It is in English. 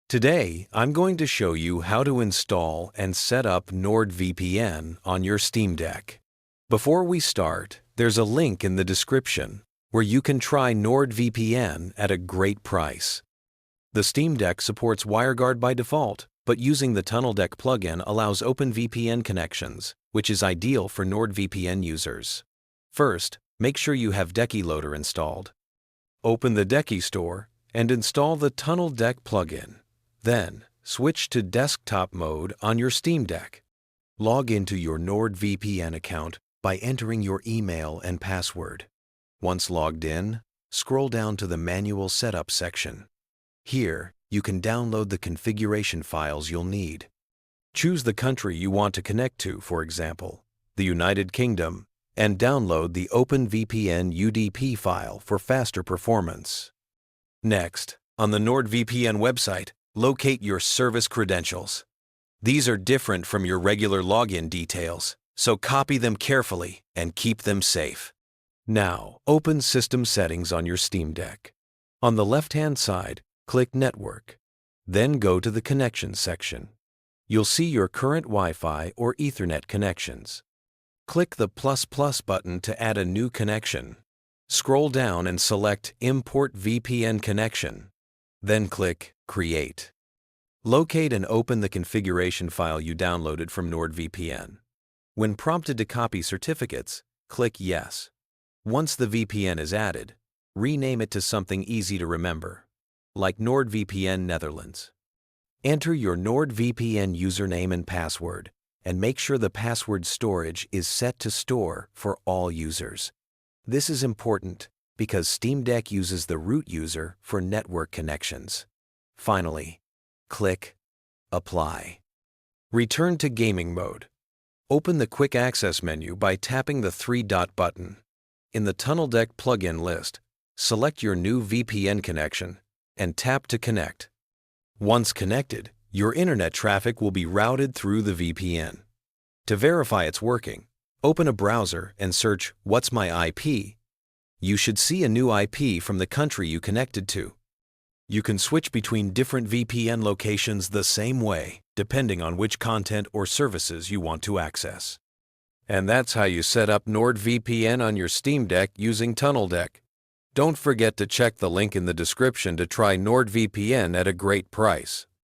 Today, I'm going to show you how to install and set up NordVPN on your Steam Deck. Before we start, there's a link in the description where you can try NordVPN at a great price. The Steam Deck supports WireGuard by default, but using the TunnelDeck plugin allows OpenVPN connections, which is ideal for NordVPN users. First, make sure you have Decky Loader installed. Open the Decky store and install the TunnelDeck plugin. Then, switch to desktop mode on your Steam Deck. Log into your NordVPN account by entering your email and password. Once logged in, scroll down to the Manual Setup section. Here, you can download the configuration files you'll need. Choose the country you want to connect to, for example, the United Kingdom, and download the OpenVPN UDP file for faster performance. Next, on the NordVPN website, locate your service credentials. These are different from your regular login details, so copy them carefully and keep them safe. Now, open System Settings on your Steam Deck. On the left-hand side, click Network. Then go to the Connections section. You'll see your current Wi-Fi or Ethernet connections. Click the ++ button to add a new connection. Scroll down and select Import VPN Connection. Then click Create. Locate and open the configuration file you downloaded from NordVPN. When prompted to copy certificates, click Yes. Once the VPN is added, rename it to something easy to remember, like NordVPN Netherlands. Enter your NordVPN username and password, and make sure the password storage is set to Store for all users. This is important because Steam Deck uses the root user for network connections. Finally, click Apply. Return to gaming mode. Open the Quick Access menu by tapping the three-dot button. In the TunnelDeck plugin list, select your new VPN connection and tap to connect. Once connected, your internet traffic will be routed through the VPN. To verify it's working, open a browser and search "What's my IP?" You should see a new IP from the country you connected to. You can switch between different VPN locations the same way, depending on which content or services you want to access. And that's how you set up NordVPN on your Steam Deck using TunnelDeck. Don't forget to check the link in the description to try NordVPN at a great price.